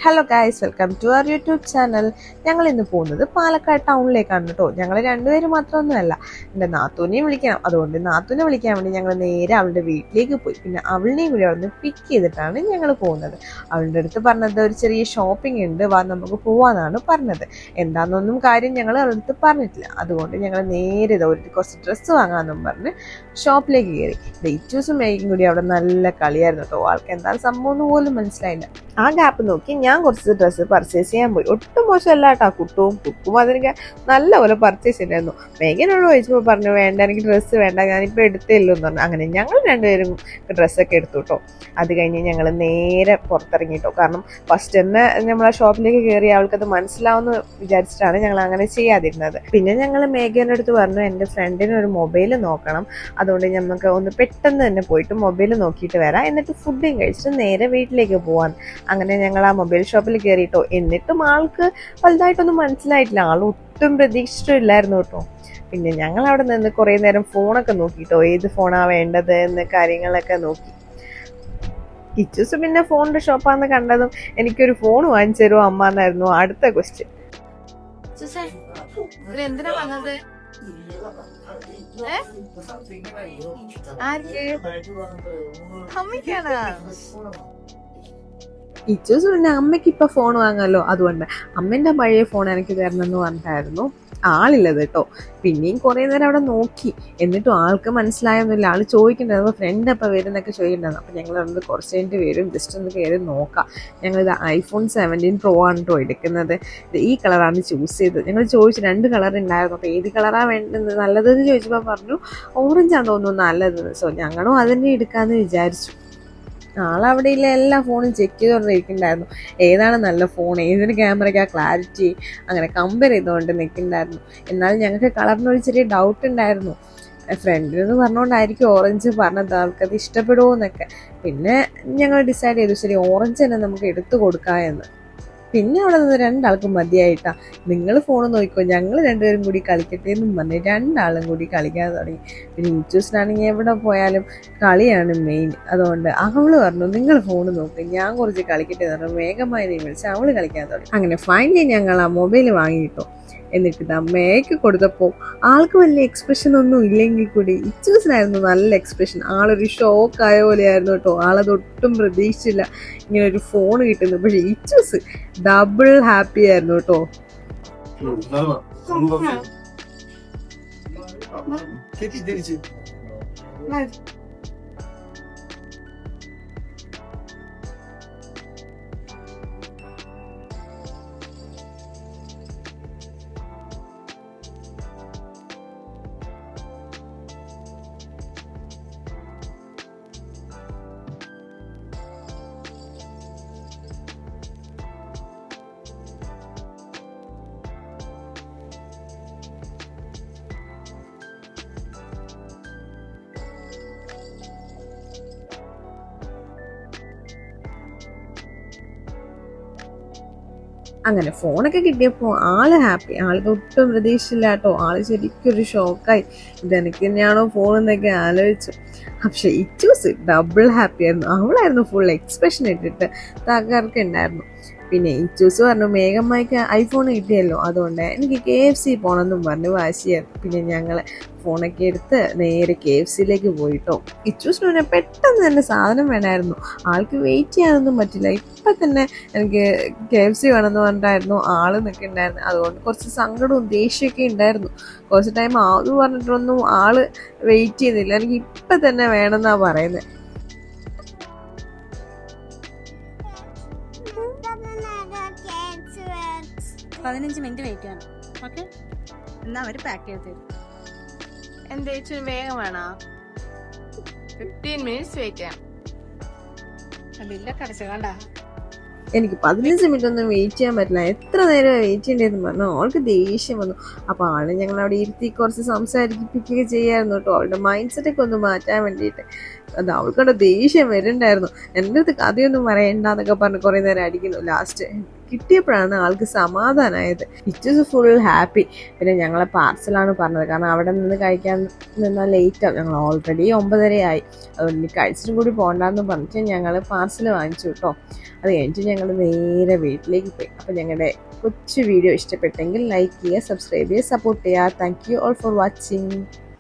Hello guys, welcome to our YouTube channel. ഞങ്ങൾ ഇന്ന് പോകുന്നത് പാലക്കാട് ടൗണിലേക്കാണ് കേട്ടോ. ഞങ്ങൾ രണ്ടുപേരും മാത്രമൊന്നുമല്ല, എൻ്റെ നാത്തൂനെയും വിളിക്കണം. അതുകൊണ്ട് നാത്തൂനെ വിളിക്കാൻ വേണ്ടി ഞങ്ങൾ നേരെ അവളുടെ വീട്ടിലേക്ക് പോയി. പിന്നെ അവളിനെയും കൂടി അവിടെ നിന്ന് പിക്ക് ചെയ്തിട്ടാണ് ഞങ്ങൾ പോകുന്നത്. അവളുടെ അടുത്ത് പറഞ്ഞത് ഒരു ചെറിയ ഷോപ്പിംഗ് ഉണ്ട്, വാ നമുക്ക് പോവാന്നാണ് പറഞ്ഞത്. എന്താണെന്നൊന്നും കാര്യം ഞങ്ങൾ അവളുടെ അടുത്ത് പറഞ്ഞിട്ടില്ല. അതുകൊണ്ട് ഞങ്ങൾ നേരെ കുറച്ച് ഡ്രസ്സ് വാങ്ങാമെന്നും പറഞ്ഞ് ഷോപ്പിലേക്ക് കയറി. ഡേറ്റൂസും മേക്കും കൂടി അവിടെ നല്ല കളിയായിരുന്നു കേട്ടോ. ആൾക്ക് എന്താണ് സംഭവം പോലും മനസ്സിലായില്ല. ആ ഗ്യാപ്പ് നോക്കി ഞാൻ കുറച്ച് ഡ്രസ്സ് പർച്ചേസ് ചെയ്യാൻ പോയി. ഒട്ടും മോശമല്ല കേട്ടോ. കുക്കും അതിനൊക്കെ നല്ലപോലെ പർച്ചേസ് ചെയ്തായിരുന്നു. മേഘനോട് ചോദിച്ചപ്പോൾ പറഞ്ഞു വേണ്ട, എനിക്ക് ഡ്രസ്സ് വേണ്ട, ഞാനിപ്പോൾ എടുത്തില്ലോ എന്ന് പറഞ്ഞു. അങ്ങനെ ഞങ്ങൾ രണ്ടുപേരും ഡ്രസ്സൊക്കെ എടുത്തു കേട്ടോ. അത് കഴിഞ്ഞ് ഞങ്ങൾ നേരെ പുറത്തിറങ്ങി കേട്ടോ. കാരണം ഫസ്റ്റ് തന്നെ നമ്മൾ ആ ഷോപ്പിലേക്ക് കയറി അവൾക്കത് മനസ്സിലാവുമെന്ന് വിചാരിച്ചിട്ടാണ് ഞങ്ങൾ അങ്ങനെ ചെയ്യാതിരുന്നത്. പിന്നെ ഞങ്ങൾ മേഘയുടെ അടുത്ത് പറഞ്ഞു എൻ്റെ ഫ്രണ്ടിന് ഒരു മൊബൈൽ നോക്കണം, അതുകൊണ്ട് നമുക്ക് ഒന്ന് പെട്ടെന്ന് തന്നെ പോയിട്ട് മൊബൈൽ നോക്കിയിട്ട് വരാം, എന്നിട്ട് ഫുഡും കഴിച്ചിട്ട് നേരെ വീട്ടിലേക്ക് പോവാൻ. അങ്ങനെ ഞങ്ങൾ ആ മൊബൈൽ ഷോപ്പിൽ കയറിയിട്ടോ. എന്നിട്ടും ആൾക്ക് വലുതായിട്ടൊന്നും മനസ്സിലായിട്ടില്ല. ആൾ ഒട്ടും പ്രതീക്ഷിച്ചിട്ടില്ലായിരുന്നു കേട്ടോ. പിന്നെ ഞങ്ങൾ അവിടെ നിന്ന് കുറേ നേരം ഫോണൊക്കെ നോക്കിട്ടോ, ഏത് ഫോണാ വേണ്ടത് എന്ന് കാര്യങ്ങളൊക്കെ നോക്കി. കിച്ചൂസ് പിന്നെ ഫോണിന്റെ ഷോപ്പാന്ന് കണ്ടതും എനിക്കൊരു ഫോൺ വാങ്ങിച്ചു തരുമോ അമ്മ എന്നായിരുന്നു അടുത്ത ക്വസ്റ്റ്യൻ. എന്തിനാ വന്നത്? അമ്മയ്ക്കാണ്. കിച്ചൂസ് പിന്നെ അമ്മയ്ക്ക് ഇപ്പൊ ഫോൺ വാങ്ങാമല്ലോ, അതുകൊണ്ട് അമ്മേന്റെ പഴയ ഫോൺ എനിക്ക് തരണമെന്ന് പറഞ്ഞിട്ടായിരുന്നു ആളില്ലത് കേട്ടോ. പിന്നെയും കുറെ നേരം അവിടെ നോക്കി, എന്നിട്ടും ആൾക്ക് മനസ്സിലായൊന്നുമില്ല. ആള് ചോദിക്കണ്ടായിരുന്നു ഫ്രണ്ട് എപ്പോൾ വരുന്നൊക്കെ ചോദിക്കണ്ടായിരുന്നു. അപ്പൊ ഞങ്ങൾ അവിടെ കുറച്ച് കഴിഞ്ഞിട്ട് വരും, ജസ്റ്റ് ഒന്ന് കയറി നോക്കാം. ഞങ്ങളിത് iPhone 17 Pro ആണ് കേട്ടോ എടുക്കുന്നത്. ഈ കളറാണ് ചൂസ് ചെയ്തത്. ഞങ്ങൾ ചോദിച്ചു 2 കളർ ഉണ്ടായിരുന്നു, അപ്പൊ ഏത് കളറാ വേണ്ടത് നല്ലതെന്ന് ചോദിച്ചപ്പോൾ പറഞ്ഞു ഓറഞ്ചാന്ന് തോന്നുന്നു നല്ലത്. സോ ഞങ്ങളും അതിനെ എടുക്കാന്ന് വിചാരിച്ചു. ആളവിടെ ഇല്ല, എല്ലാ ഫോണും ചെക്ക് ചെയ്തുകൊണ്ടിരിക്കുന്നുണ്ടായിരുന്നു. ഏതാണ് നല്ല ഫോൺ, ഏതിന് ക്യാമറയ്ക്ക് ക്ലാരിറ്റി, അങ്ങനെ കമ്പയർ ചെയ്തുകൊണ്ട് നിൽക്കുന്നുണ്ടായിരുന്നു. എന്നാൽ ഞങ്ങൾക്ക് കളറിനൊരു ചെറിയ ഡൗട്ട് ഉണ്ടായിരുന്നു. ഫ്രണ്ടിനെന്ന് പറഞ്ഞുകൊണ്ടായിരിക്കും ഓറഞ്ച് പറഞ്ഞത്, ആൾക്കത് ഇഷ്ടപ്പെടുമോ എന്നൊക്കെ. പിന്നെ ഞങ്ങൾ ഡിസൈഡ് ചെയ്തു ശരി ഓറഞ്ച് തന്നെ നമുക്ക് എടുത്തു കൊടുക്കാം എന്ന്. പിന്നെ അവിടെ നിന്ന് 2 ആൾക്കും മതിയായിട്ടാ, നിങ്ങൾ ഫോൺ നോക്കിക്കോ, ഞങ്ങൾ രണ്ടുപേരും കൂടി കളിക്കട്ടെ എന്നും പറഞ്ഞ് 2 ആളും കൂടി കളിക്കാൻ തുടങ്ങി. പിന്നെ ഇൻട്യൂസിനാണെങ്കിൽ എവിടെ പോയാലും കളിയാണ് മെയിൻ. അതുകൊണ്ട് അവള് പറഞ്ഞു നിങ്ങൾ ഫോൺ നോക്ക്, ഞാൻ കുറച്ച് കളിക്കട്ടെ എന്ന് പറഞ്ഞു വേഗമായി വിളിച്ച് അവള് കളിക്കാൻ തുടങ്ങി. അങ്ങനെ ഫൈനലി ഞങ്ങൾ ആ മൊബൈൽ വാങ്ങിയിട്ടോ. എന്നിട്ട് അമ്മയ്ക്ക് കൊടുത്തപ്പോൾ ആൾക്ക് വലിയ എക്സ്പ്രഷൻ ഒന്നും ഇല്ലെങ്കിൽ കൂടി ഇച്ചൂസിനായിരുന്നു നല്ല എക്സ്പ്രഷൻ. ആളൊരു ഷോക്കായ പോലെയായിരുന്നു കേട്ടോ. ആളതൊട്ടും പ്രതീക്ഷിച്ചില്ല ഇങ്ങനെ ഒരു ഫോൺ കിട്ടുന്നു. പക്ഷെ ഇച്ചൂസ് ഡബിൾ ഹാപ്പി ആയിരുന്നു കേട്ടോ. അങ്ങനെ ഫോണൊക്കെ കിട്ടിയപ്പോൾ ആള് ഹാപ്പി. ആൾക്ക് ഒട്ടും പ്രതീക്ഷിച്ചില്ല കേട്ടോ. ആള് ശരിക്കൊരു ഷോക്കായി. ഇതെനിക്ക് തന്നെയാണോ ഫോൺ എന്നൊക്കെ ആലോചിച്ചു. പക്ഷെ ഇച്ചൂസ് ഡബിൾ ഹാപ്പി ആയിരുന്നു. അവളായിരുന്നു ഫുൾ എക്സ്പ്രഷൻ ഇട്ടിട്ട് തകർക്കുണ്ടായിരുന്നു. പിന്നെ ഇച്ചൂസ് പറഞ്ഞു മേഘമ്മയ്ക്ക് ഐഫോൺ കിട്ടിയല്ലോ, അതുകൊണ്ട് എനിക്ക് KFC പോകണമെന്നും പറഞ്ഞു വാശിയായിരുന്നു. പിന്നെ ഞങ്ങൾ ഫോണൊക്കെ എടുത്ത് നേരെ KFCയിലേക്ക് പോയിട്ടോ. ഇച്ചൂസിന് പിന്നെ പെട്ടെന്ന് തന്നെ സാധനം വേണമായിരുന്നു. ആൾക്ക് വെയിറ്റ് ചെയ്യാനൊന്നും പറ്റില്ല. ഇപ്പം തന്നെ എനിക്ക് KFC വേണമെന്ന് പറഞ്ഞിട്ടായിരുന്നു ആള് നിൽക്കുന്നുണ്ടായിരുന്നു. അതുകൊണ്ട് കുറച്ച് സങ്കടവും ദേഷ്യമൊക്കെ ഉണ്ടായിരുന്നു. കുറച്ച് ടൈം ആവെന്ന് പറഞ്ഞിട്ടൊന്നും ആള് വെയിറ്റ് ചെയ്യുന്നില്ല. എനിക്ക് ഇപ്പം തന്നെ വേണമെന്നാണ് പറയുന്നത്. 15 മിനിറ്റ് വെയിറ്റ് ചെയ്യണം. ഓക്കെ, എന്നാ അവര് പാക്ക് ചെയ്ത് തരും. എന്തേലും വേഗം വേണോ? 15 മിനിറ്റ്സ് വെയിറ്റ് ചെയ്യാം. ബില്ലൊക്കെ അടച്ചു കണ്ടാ. എനിക്ക് 15 മിനിറ്റ് ഒന്നും വെയിറ്റ് ചെയ്യാൻ പറ്റില്ല. എത്ര നേരം വെയിറ്റ് ചെയ്യേണ്ടതെന്ന് പറഞ്ഞു അവൾക്ക് ദേഷ്യം വന്നു. അപ്പോൾ ആളെ ഞങ്ങൾ അവിടെ ഇരുത്തി കുറച്ച് സംസാരിപ്പിക്കുകയൊക്കെ ചെയ്യായിരുന്നു കേട്ടോ, അവളുടെ മൈൻഡ് സെറ്റൊക്കെ ഒന്ന് മാറ്റാൻ വേണ്ടിയിട്ട്. അത് അവൾക്കവിടെ ദേഷ്യം വരുന്നുണ്ടായിരുന്നു. എൻ്റെ അടുത്ത് കഥയൊന്നും പറയണ്ടെന്നൊക്കെ പറഞ്ഞ് കുറേ നേരം അടിക്കുന്നു. ലാസ്റ്റ് കിട്ടിയപ്പോഴാണ് ആൾക്ക് സമാധാനമായത്. It full happy. പിന്നെ ഞങ്ങളെ പാർസലാണ് പറഞ്ഞത്, കാരണം അവിടെ നിന്ന് കഴിക്കാൻ നിന്നാൽ ലേറ്റാവും. ഞങ്ങൾ ഓൾറെഡി 9:30 ആയി. അതുകൊണ്ട് ഇനി കഴിച്ചിട്ടും കൂടി പോകണ്ടെന്ന് പറഞ്ഞിട്ട് ഞങ്ങൾ പാർസൽ വാങ്ങിച്ചു കേട്ടോ. അത് കഴിഞ്ഞിട്ട് ഞങ്ങൾ നേരെ വീട്ടിലേക്ക് പോയി. അപ്പോൾ ഞങ്ങളുടെ കൊച്ചു വീഡിയോ ഇഷ്ടപ്പെട്ടെങ്കിൽ ലൈക്ക് ചെയ്യുക, സബ്സ്ക്രൈബ് ചെയ്യുക, സപ്പോർട്ട് ചെയ്യുക. Thank you all for watching.